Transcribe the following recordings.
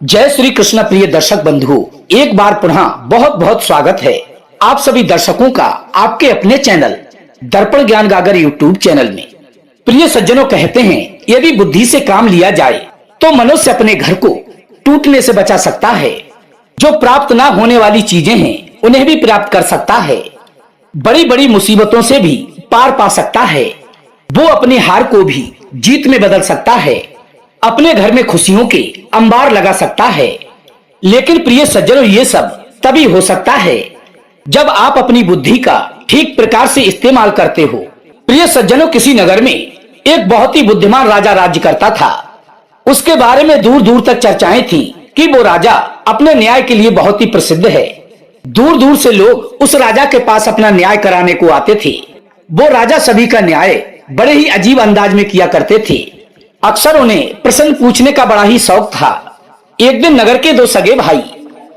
जय श्री कृष्ण प्रिय दर्शक बंधु, एक बार पुनः बहुत बहुत स्वागत है आप सभी दर्शकों का आपके अपने चैनल दर्पण ज्ञान गागर यूट्यूब चैनल में। प्रिय सज्जनों, कहते हैं यदि बुद्धि से काम लिया जाए तो मनुष्य अपने घर को टूटने से बचा सकता है। जो प्राप्त ना होने वाली चीजें हैं उन्हें भी प्राप्त कर सकता है, बड़ी बड़ी मुसीबतों से भी पार पा सकता है, वो अपनी हार को भी जीत में बदल सकता है, अपने घर में खुशियों के अंबार लगा सकता है। लेकिन प्रिय सज्जनों, ये सब तभी हो सकता है जब आप अपनी बुद्धि का ठीक प्रकार से इस्तेमाल करते हो। प्रिय सज्जनों, किसी नगर में एक बहुत ही बुद्धिमान राजा राज्य करता था। उसके बारे में दूर दूर तक चर्चाएं थी कि वो राजा अपने न्याय के लिए बहुत ही प्रसिद्ध है। दूर दूर से लोग उस राजा के पास अपना न्याय कराने को आते थे। वो राजा सभी का न्याय बड़े ही अजीब अंदाज में किया करते थे। अक्सर उन्हें प्रश्न पूछने का बड़ा ही शौक था। एक दिन नगर के दो सगे भाई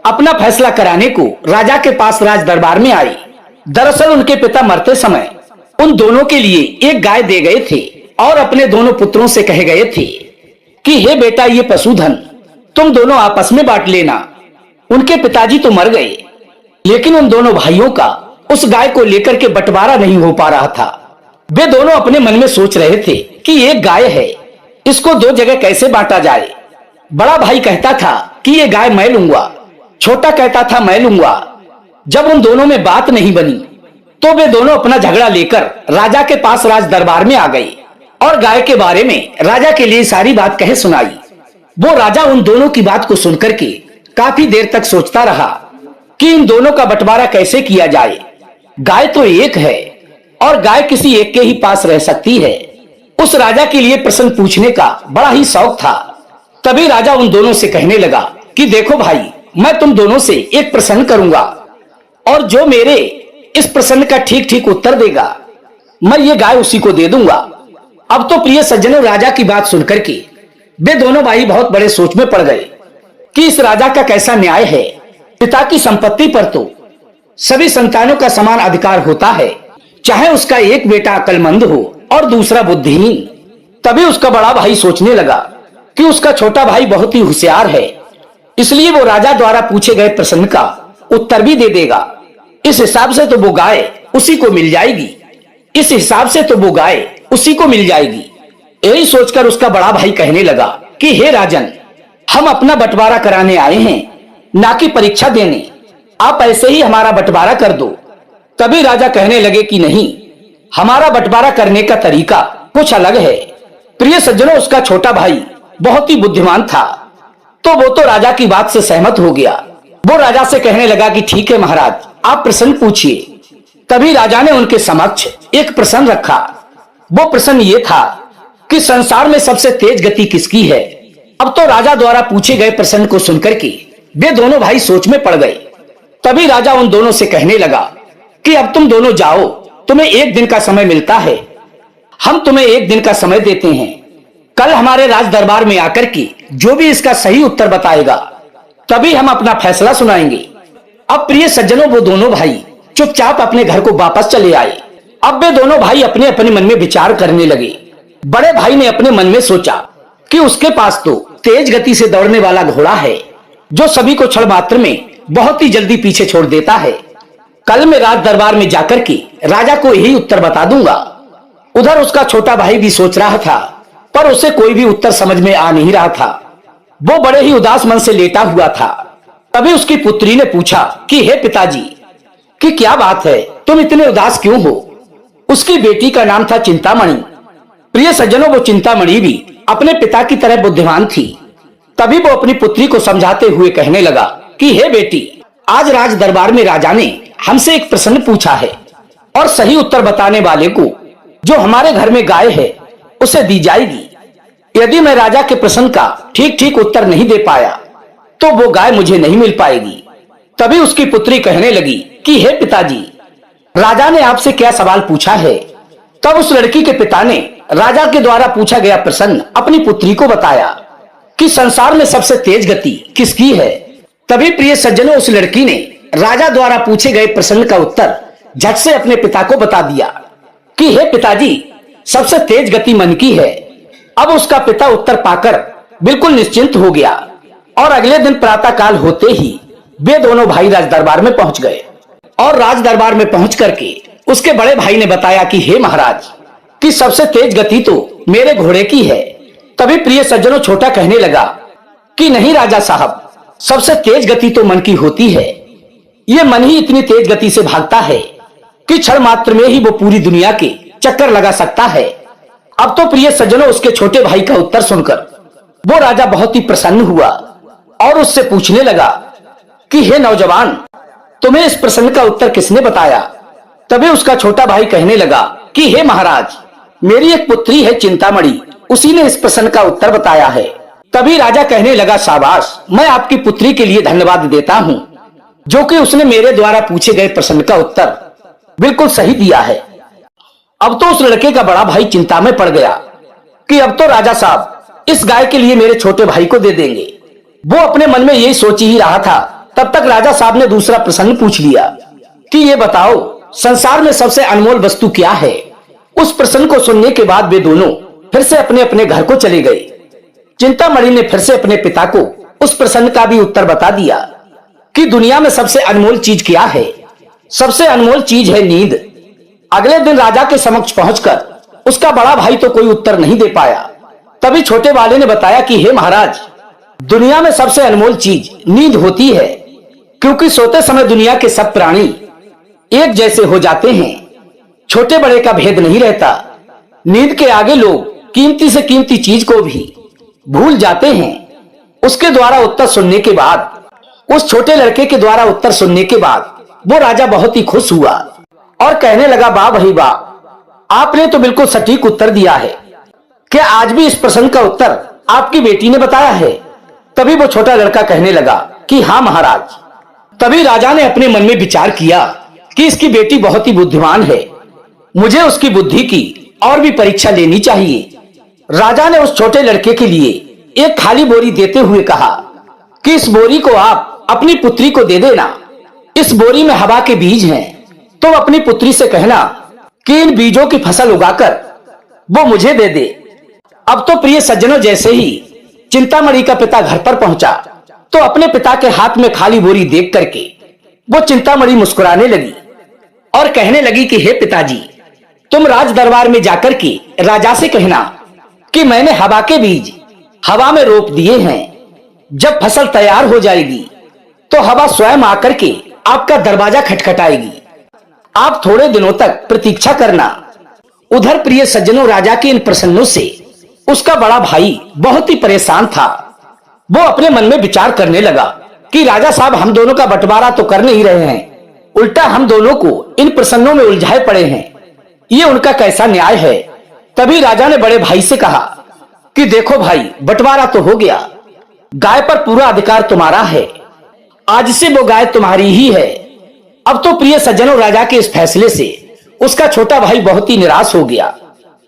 अपना फैसला कराने को राजा के पास राज दरबार में आए। दरअसल उनके पिता मरते समय उन दोनों के लिए एक गाय दे गए थे और अपने दोनों पुत्रों से कहे गए थे कि हे बेटा, ये पशुधन तुम दोनों आपस में बांट लेना। उनके पिताजी तो मर गए, लेकिन उन दोनों भाइयों का उस गाय को लेकर के बंटवारा नहीं हो पा रहा था। वे दोनों अपने मन में सोच रहे थे कि एक गाय है, इसको दो जगह कैसे बांटा जाए। बड़ा भाई कहता था कि ये गाय मैं लूंगा, छोटा कहता था मैं लूंगा। जब उन दोनों में बात नहीं बनी तो वे दोनों अपना झगड़ा लेकर राजा के पास राज दरबार में आ गए और गाय के बारे में राजा के लिए सारी बात कह सुनाई। वो राजा उन दोनों की बात को सुनकर के काफी देर तक सोचता रहा कि इन दोनों का बंटवारा कैसे किया जाए। गाय तो एक है और गाय किसी एक के ही पास रह सकती है। उस राजा के लिए प्रश्न पूछने का बड़ा ही शौक था। तभी राजा उन दोनों से कहने लगा कि देखो भाई, मैं तुम दोनों से एक प्रश्न करूंगा और जो मेरे इस प्रश्न का ठीक ठीक उत्तर देगा मैं ये गाय उसी को दे दूंगा। अब तो प्रिय सज्जनों, राजा की बात सुनकर के वे दोनों भाई बहुत बड़े सोच में पड़ गए कि इस राजा का कैसा न्याय है। पिता की संपत्ति पर तो सभी संतानों का समान अधिकार होता है, चाहे उसका एक बेटा अक्लमंद हो और दूसरा बुद्धिहीन। तभी उसका बड़ा भाई सोचने लगा कि उसका छोटा भाई बहुत ही होशियार है, इसलिए वो राजा द्वारा पूछे गए प्रश्न का उत्तर भी दे देगा। इस हिसाब से तो वो गाय उसी को मिल जाएगी, इस हिसाब से तो वो गाय उसी को मिल जाएगी। यही सोचकर उसका बड़ा भाई कहने लगा कि हे राजन, हम अपना बंटवारा कराने आए हैं, ना कि परीक्षा देने। आप ऐसे ही हमारा बंटवारा कर दो। तभी राजा कहने लगे कि नहीं, हमारा बंटवारा करने का तरीका कुछ अलग है। प्रिय सज्जनों, उसका छोटा भाई बहुत ही बुद्धिमान था, तो वो तो राजा की बात से सहमत हो गया। वो राजा से कहने लगा कि ठीक है महाराज, आप प्रश्न पूछिए। तभी राजा ने उनके समक्ष एक प्रश्न रखा। वो प्रश्न ये था कि संसार में सबसे तेज गति किसकी है। अब तो राजा द्वारा पूछे गए प्रश्न को सुनकर के वे दोनों भाई सोच में पड़ गए। तभी राजा उन दोनों से कहने लगा कि अब तुम दोनों जाओ, तुम्हें एक दिन का समय मिलता है। हम तुम्हें एक दिन का समय देते हैं। कल हमारे राज दरबार में आकर के जो भी इसका सही उत्तर बताएगा तभी हम अपना फैसला सुनाएंगे। अब प्रिय सज्जनों, वो दोनों भाई चुपचाप अपने घर को वापस चले आए। अब वे दोनों भाई अपने अपने मन में विचार करने लगे। बड़े भाई ने अपने मन में सोचा कि उसके पास तो तेज गति से दौड़ने वाला घोड़ा है जो सभी को क्षण मात्र में बहुत ही जल्दी पीछे छोड़ देता है। कल मैं राज दरबार में जाकर के राजा को यही उत्तर बता दूंगा। उधर उसका छोटा भाई भी सोच रहा था, पर उसे कोई भी उत्तर समझ में आ नहीं रहा था। वो बड़े ही उदास मन से लेटा हुआ था। तभी उसकी पुत्री ने पूछा कि हे पिताजी, कि क्या बात है, तुम इतने उदास क्यों हो। उसकी बेटी का नाम था चिंतामणि। प्रिय सज्जनों, वो चिंतामणि भी अपने पिता की तरह बुद्धिमान थी। तभी वो अपनी पुत्री को समझाते हुए कहने लगा कि हे बेटी, आज राज दरबार में राजा ने हमसे एक प्रश्न पूछा है और सही उत्तर बताने वाले को जो हमारे घर में गाय है उसे दी जाएगी। यदि मैं राजा के प्रश्न का ठीक ठीक उत्तर नहीं दे पाया तो वो गाय मुझे नहीं मिल पाएगी। तभी उसकी पुत्री कहने लगी कि हे पिताजी, राजा ने आपसे क्या सवाल पूछा है। तब उस लड़की के पिता ने राजा के द्वारा पूछा गया प्रश्न अपनी पुत्री को बताया कि संसार में सबसे तेज गति किसकी है। तभी प्रिय सज्जनों, उस लड़की ने राजा द्वारा पूछे गए प्रश्न का उत्तर झट से अपने पिता को बता दिया कि हे पिताजी, सबसे तेज गति मन की है। अब उसका पिता उत्तर पाकर बिल्कुल निश्चिंत हो गया। और अगले दिन प्रातः काल होते ही वे दोनों भाई राज दरबार में पहुंच गए। और राज दरबार में पहुंच करके उसके बड़े भाई ने बताया कि हे महाराज, कि सबसे तेज गति तो मेरे घोड़े की है। तभी प्रिय सज्जनों छोटा कहने लगा कि नहीं राजा साहब, सबसे तेज गति तो मन की होती है। ये मन ही इतनी तेज गति से भागता है कि क्षण मात्र में ही वो पूरी दुनिया के चक्कर लगा सकता है। अब तो प्रिय सज्जनों उसके छोटे भाई का उत्तर सुनकर वो राजा बहुत ही प्रसन्न हुआ और उससे पूछने लगा कि हे नौजवान, तुम्हें इस प्रश्न का उत्तर किसने बताया? तभी उसका छोटा भाई कहने लगा कि हे महाराज, मेरी एक पुत्री है चिंतामणि, उसी ने इस प्रश्न का उत्तर बताया है। तभी राजा कहने लगा शाबाश, मैं आपकी पुत्री के लिए धन्यवाद देता हूँ, जो कि उसने मेरे द्वारा पूछे गए प्रश्न का उत्तर बिल्कुल सही दिया है। अब तो उस लड़के का बड़ा भाई चिंता में पड़ गया कि अब तो राजा साहब इस गाय के लिए मेरे छोटे भाई को दे देंगे। वो अपने मन में यही सोच ही रहा था, तब तक राजा साहब ने दूसरा प्रश्न पूछ लिया कि ये बताओ, संसार में सबसे अनमोल वस्तु क्या है? उस प्रश्न को सुनने के बाद वे दोनों फिर से अपने अपने घर को चले गए। चिंतामणि ने फिर से अपने पिता को उस प्रश्न का भी उत्तर बता दिया कि दुनिया में सबसे अनमोल चीज क्या है? सबसे अनमोल चीज है नींद। अगले दिन राजा के समक्ष पहुंचकर उसका बड़ा भाई तो कोई उत्तर नहीं दे पाया। तभी छोटे वाले ने बताया कि हे महाराज, दुनिया में सबसे अनमोल चीज नींद होती है, क्योंकि सोते समय दुनिया के सब प्राणी एक जैसे हो जाते हैं, छोटे बड़े का भेद नहीं रहता। नींद के आगे लोग कीमती से कीमती चीज को भी भूल जाते हैं। उसके द्वारा उत्तर सुनने के बाद, उस छोटे लड़के के द्वारा उत्तर सुनने के बाद वो राजा बहुत ही खुश हुआ और कहने लगा, वाह भाई वाह, आपने तो बिल्कुल सटीक उत्तर दिया है। क्या आज भी इस प्रश्न का उत्तर आपकी बेटी ने बताया है? तभी वो छोटा लड़का कहने लगा कि हाँ महाराज। तभी राजा ने अपने मन में विचार किया कि इसकी बेटी बहुत ही बुद्धिमान है, मुझे उसकी बुद्धि की और भी परीक्षा लेनी चाहिए। राजा ने उस छोटे लड़के के लिए एक खाली बोरी देते हुए कहा कि इस बोरी को आप अपनी पुत्री को दे देना। इस बोरी में हवा के बीज हैं, तो अपनी पुत्री से कहना कि इन बीजों की फसल उगाकर वो मुझे दे दे। अब तो प्रिय सज्जनों, जैसे ही चिंतामणि का पिता घर पर पहुंचा तो अपने पिता के हाथ में खाली बोरी देख करके वो चिंतामणि मुस्कुराने लगी और कहने लगी कि हे पिताजी, तुम राज दरबार में जाकर के राजा से कहना कि मैंने हवा के बीज हवा में रोप दिए हैं। जब फसल तैयार हो जाएगी तो हवा स्वयं आकर के आपका दरवाजा खटखटाएगी। आप थोड़े दिनों तक प्रतीक्षा करना। उधर प्रिय सज्जनों, राजा के इन प्रश्नों से उसका बड़ा भाई बहुत ही परेशान था। वो अपने मन में विचार करने लगा कि राजा साहब हम दोनों का बंटवारा तो कर नहीं रहे हैं, उल्टा हम दोनों को इन प्रश्नों में उलझाए पड़े हैं। ये उनका कैसा न्याय है? तभी राजा ने बड़े भाई से कहा कि देखो भाई, बंटवारा तो हो गया, गाय पर पूरा अधिकार तुम्हारा है, आज से वो गाय तुम्हारी ही है। अब तो प्रिय सज्जनों, राजा के इस फैसले से उसका छोटा भाई बहुत ही निराश हो गया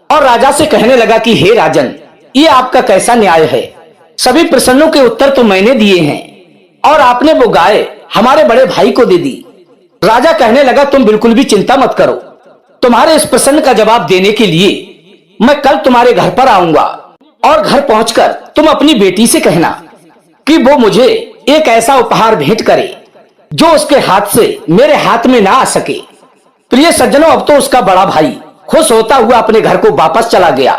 और राजा से कहने लगा कि हे राजन, ये आपका कैसा न्याय है? सभी प्रश्नों के उत्तर तो मैंने दिए हैं और आपने वो गाय हमारे बड़े भाई को दे दी। राजा कहने लगा, तुम बिल्कुल भी चिंता मत करो, तुम्हारे इस प्रश्न का जवाब देने के लिए मैं कल तुम्हारे घर पर आऊंगा और घर पहुंचकर तुम अपनी बेटी से कहना कि वो मुझे एक ऐसा उपहार भेंट करे जो उसके हाथ से मेरे हाथ में ना आ सके। प्रिय सज्जनों, अब तो उसका बड़ा भाई खुश होता हुआ अपने घर को वापस चला गया,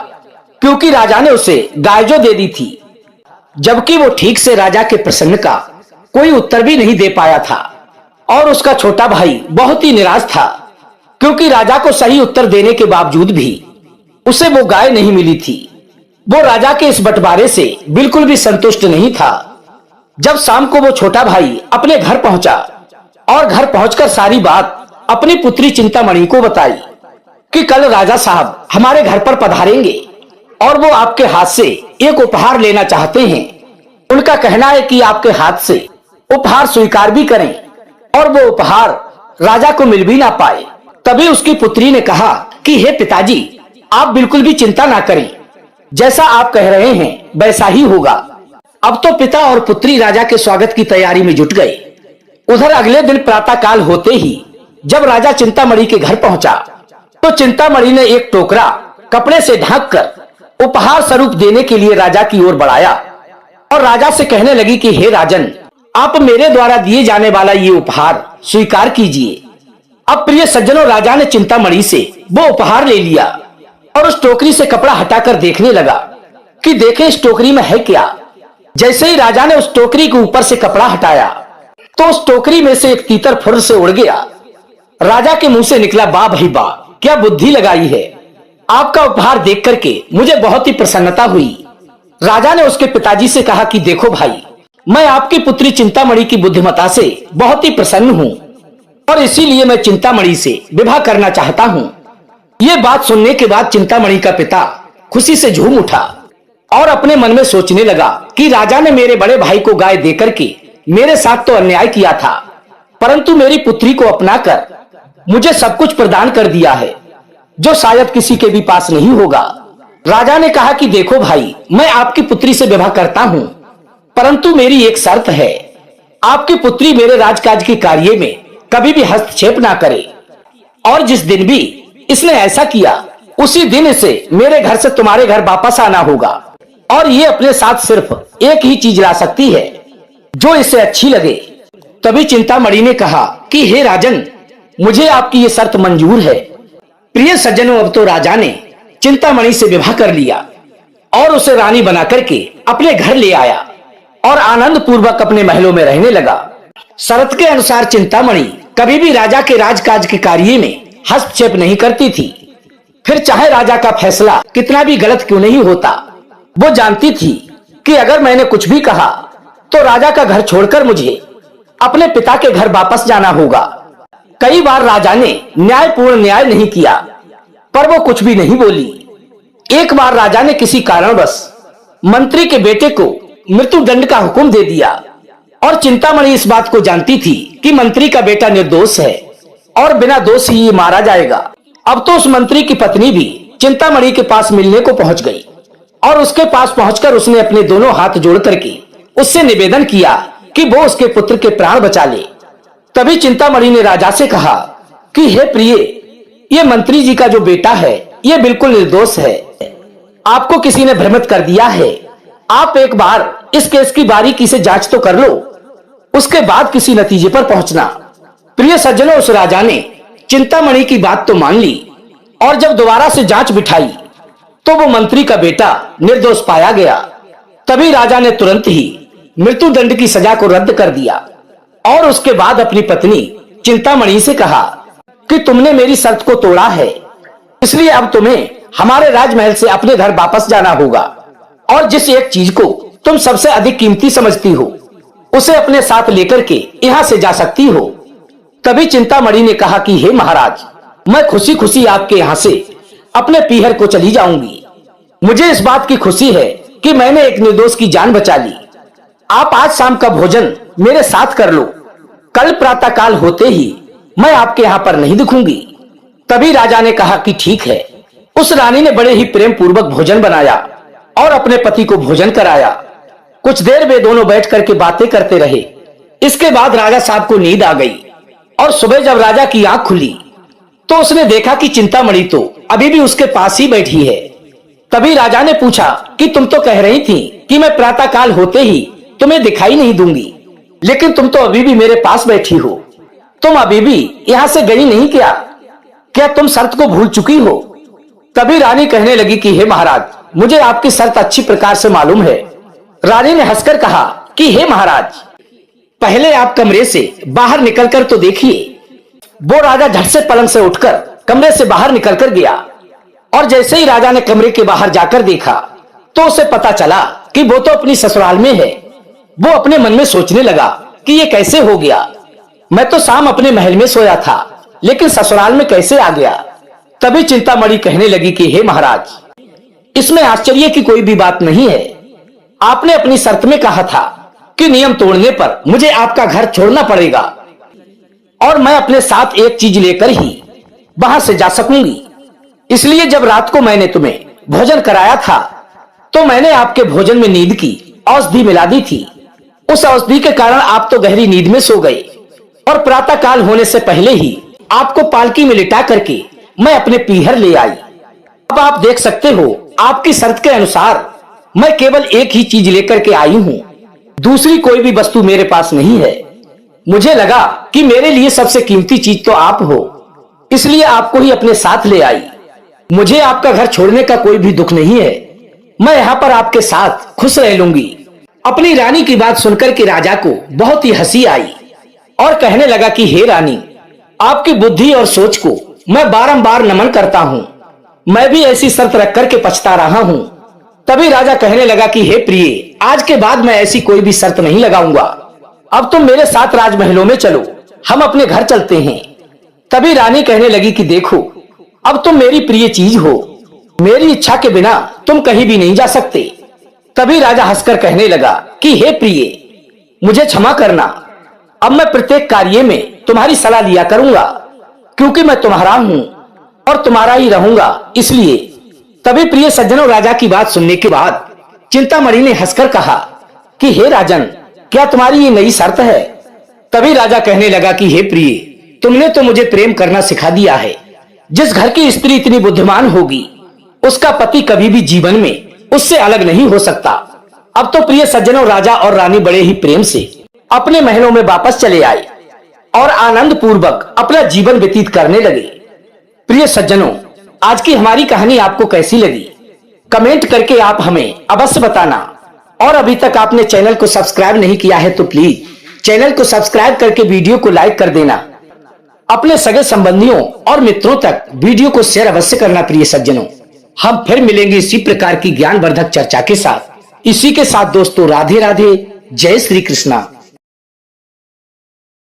क्योंकि राजा ने उसे गाय जो दे दी थी, जबकि वो ठीक से राजा के प्रश्न का कोई उत्तर भी नहीं दे पाया था। और उसका छोटा भाई बहुत ही निराश था, क्योंकि राजा को सही उत्तर देने के बावजूद भी उसे वो गाय नहीं मिली थी। वो राजा के इस बंटवारे से बिल्कुल भी संतुष्ट नहीं था। जब शाम को वो छोटा भाई अपने घर पहुंचा और घर पहुंचकर सारी बात अपनी पुत्री चिंतामणि को बताई कि कल राजा साहब हमारे घर पर पधारेंगे और वो आपके हाथ से एक उपहार लेना चाहते हैं। उनका कहना है कि आपके हाथ से उपहार स्वीकार भी करें और वो उपहार राजा को मिल भी ना पाए। तभी उसकी पुत्री ने कहा कि हे पिताजी, आप बिल्कुल भी चिंता ना करें, जैसा आप कह रहे हैं वैसा ही होगा। अब तो पिता और पुत्री राजा के स्वागत की तैयारी में जुट गए। उधर अगले दिन प्रातः काल होते ही जब राजा चिंतामणि के घर पहुंचा तो चिंतामणि ने एक टोकरा कपड़े से ढककर उपहार स्वरूप देने के लिए राजा की ओर बढ़ाया। और राजा से कहने लगी कि हे राजन, आप मेरे द्वारा दिए जाने वाला ये उपहार स्वीकार कीजिए। अब प्रिय सज्जनों, राजा ने चिंतामणि से वो उपहार ले लिया और उस टोकरी से कपड़ा हटाकर देखने लगा कि देखे इस टोकरी में है क्या। जैसे ही राजा ने उस टोकरी के ऊपर से कपड़ा हटाया तो उस टोकरी में से एक तीतर फुर्र से उड़ गया। राजा के मुंह से निकला, वाह भाई वाह, क्या बुद्धि लगाई है। आपका उपहार देख करके मुझे बहुत ही प्रसन्नता हुई। राजा ने उसके पिताजी से कहा कि देखो भाई, मैं आपकी पुत्री चिंतामणि की बुद्धिमत्ता से बहुत ही प्रसन्न हूँ और इसीलिए मैं चिंतामणि से विवाह करना चाहता हूँ। ये बात सुनने के बाद चिंतामणि का पिता खुशी से झूम उठा और अपने मन में सोचने लगा कि राजा ने मेरे बड़े भाई को गाय देकर के मेरे साथ तो अन्याय किया था, परंतु मेरी पुत्री को अपनाकर मुझे सब कुछ प्रदान कर दिया है जो शायद किसी के भी पास नहीं होगा। राजा ने कहा कि देखो भाई, मैं आपकी पुत्री से विवाह करता हूँ, परंतु मेरी एक शर्त है, आपकी पुत्री मेरे राजकाज के कार्य में कभी भी हस्तक्षेप ना करे और जिस दिन भी इसने ऐसा किया उसी दिन इसे मेरे घर से तुम्हारे घर वापस आना होगा और ये अपने साथ सिर्फ एक ही चीज ला सकती है जो इसे अच्छी लगे। तभी चिंतामणि ने कहा कि हे राजन, मुझे आपकी ये शर्त मंजूर है। प्रिय सज्जनों, अब तो राजा ने चिंतामणि से विवाह कर लिया और उसे रानी बना करके अपने घर ले आया और आनंद पूर्वक अपने महलों में रहने लगा। शर्त के अनुसार चिंतामणि कभी भी राजा के राजकाज के कार्य में हस्तक्षेप नहीं करती थी, फिर चाहे राजा का फैसला कितना भी गलत क्यों नहीं होता। वो जानती थी कि अगर मैंने कुछ भी कहा तो राजा का घर छोड़कर मुझे अपने पिता के घर वापस जाना होगा। कई बार राजा ने न्यायपूर्ण न्याय नहीं किया पर वो कुछ भी नहीं बोली। एक बार राजा ने किसी कारणवश मंत्री के बेटे को मृत्यु दंड का हुक्म दे दिया और चिंतामणि इस बात को जानती थी कि मंत्री का बेटा निर्दोष है और बिना दोष ही ये मारा जाएगा। अब तो उस मंत्री की पत्नी भी चिंतामणि के पास मिलने को पहुंच गई और उसके पास पहुंचकर उसने अपने दोनों हाथ जोड़ करके उससे निवेदन किया कि वो उसके पुत्र के प्राण बचा ले। तभी चिंतामणि ने राजा से कहा कि हे प्रिय, ये मंत्री जी का जो बेटा है ये बिल्कुल निर्दोष है, आपको किसी ने भ्रमित कर दिया है। आप एक बार इस केस की बारीकी से जांच तो कर लो, उसके बाद किसी नतीजे पर पहुंचना। प्रिय सज्जनों, उस राजा ने चिंतामणि की बात तो मान ली और जब दोबारा से जांच बिठाई तो वो मंत्री का बेटा निर्दोष पाया गया। तभी राजा ने तुरंत ही मृत्यु दंड की सजा को रद्द कर दिया और उसके बाद अपनी पत्नी चिंतामणि से कहा कि तुमने मेरी शर्त को तोड़ा है, इसलिए अब तुम्हें हमारे राजमहल से अपने घर वापस जाना होगा और जिस एक चीज को तुम सबसे अधिक कीमती समझती हो उसे अपने साथ लेकर के यहाँ से जा सकती हो। तभी चिंतामणि ने कहा कि हे महाराज, मैं खुशी खुशी आपके यहाँ से अपने पीहर को चली जाऊंगी। मुझे इस बात की खुशी है कि मैंने एक निर्दोष की जान बचा ली। आप आज शाम का भोजन मेरे साथ कर लो, कल प्रातः काल होते ही मैं आपके यहाँ पर नहीं दिखूंगी। तभी राजा ने कहा कि ठीक है। उस रानी ने बड़े ही प्रेम पूर्वक भोजन बनाया और अपने पति को भोजन कराया। कुछ देर वे दोनों बैठ करके बातें करते रहे। इसके बाद राजा साहब को नींद आ गई और सुबह जब राजा की आंख खुली तो उसने देखा कि चिंतामणि तो अभी भी उसके पास ही बैठी है। तभी राजा ने पूछा कि तुम तो कह रही थी कि मैं प्रातः काल होते ही तुम्हें दिखाई नहीं दूंगी, लेकिन तुम तो अभी भी मेरे पास बैठी हो। तुम अभी भी यहाँ से गई नहीं क्या? क्या तुम शर्त को भूल चुकी हो? तभी रानी कहने लगी कि हे महाराज, मुझे आपकी शर्त अच्छी प्रकार से मालूम है। रानी ने हंसकर कहा कि हे महाराज, पहले आप कमरे से बाहर निकलकर तो देखिए। वो राजा झट से पलंग से उठकर कमरे से बाहर निकलकर गया और जैसे ही राजा ने कमरे के बाहर जाकर देखा तो उसे पता चला कि वो तो अपनी ससुराल में है। वो अपने मन में सोचने लगा कि ये कैसे हो गया, मैं तो शाम अपने महल में सोया था लेकिन ससुराल में कैसे आ गया। तभी चिंतामणि कहने लगी कि हे महाराज, इसमें आश्चर्य की कोई भी बात नहीं है। आपने अपनी शर्त में कहा था कि नियम तोड़ने पर मुझे आपका घर छोड़ना पड़ेगा और मैं अपने साथ एक चीज लेकर ही वहां से जा सकूंगी। इसलिए जब रात को मैंने तुम्हें भोजन कराया था तो मैंने आपके भोजन में नींद की औषधि मिला दी थी। उस औषधि के कारण आप तो गहरी नींद में सो गए और प्रातः काल होने से पहले ही आपको पालकी में लिटा करके मैं अपने पीहर ले आई। अब आप देख सकते हो, आपकी शर्त के अनुसार मैं केवल एक ही चीज लेकर के आई हूँ, दूसरी कोई भी वस्तु मेरे पास नहीं है। मुझे लगा कि मेरे लिए सबसे कीमती चीज तो आप हो, इसलिए आपको ही अपने साथ ले आई। मुझे आपका घर छोड़ने का कोई भी दुख नहीं है, मैं यहाँ पर आपके साथ खुश रह लूंगी। अपनी रानी की बात सुनकर के राजा को बहुत ही हंसी आई और कहने लगा कि हे रानी, आपकी बुद्धि और सोच को मैं बारंबार नमन करता हूँ। मैं भी ऐसी शर्त रख करके पछता रहा हूँ। तभी राजा कहने लगा कि हे प्रिय, आज के बाद मैं ऐसी कोई भी शर्त नहीं लगाऊंगा। अब तुम मेरे साथ राजमहलों में चलो, हम अपने घर चलते हैं। तभी रानी कहने लगी कि देखो, अब तुम मेरी प्रिय चीज हो, मेरी इच्छा के बिना तुम कहीं भी नहीं जा सकते। तभी राजा हंसकर कहने लगा कि हे प्रिय, मुझे क्षमा करना, अब मैं प्रत्येक कार्य में तुम्हारी सलाह लिया करूंगा, क्योंकि मैं तुम्हारा हूं और तुम्हारा ही रहूंगा, इसलिए। तभी प्रिय सज्जनों, राजा की बात सुनने के बाद चिंतामणि ने हंसकर कहा कि हे राजन, क्या तुम्हारी ये नई शर्त है? तभी राजा कहने लगा कि हे प्रिय, तुमने तो मुझे प्रेम करना सिखा दिया है। जिस घर की स्त्री इतनी बुद्धिमान होगी, उसका पति कभी भी जीवन में उससे अलग नहीं हो सकता। अब तो प्रिय सज्जनों, राजा और रानी बड़े ही प्रेम से अपने महलों में वापस चले आए और आनंद पूर्वक अपना जीवन व्यतीत करने लगे। प्रिय सज्जनों, आज की हमारी कहानी आपको कैसी लगी, कमेंट करके आप हमें अवश्य बताना। और अभी तक आपने चैनल को सब्सक्राइब नहीं किया है तो प्लीज चैनल को सब्सक्राइब करके वीडियो को लाइक कर देना। अपने सगे संबंधियों और मित्रों तक वीडियो को शेयर अवश्य करना। प्रिय सज्जनों, हम फिर मिलेंगे इसी प्रकार की ज्ञानवर्धक चर्चा के साथ। इसी के साथ दोस्तों, राधे राधे, जय श्री कृष्णा।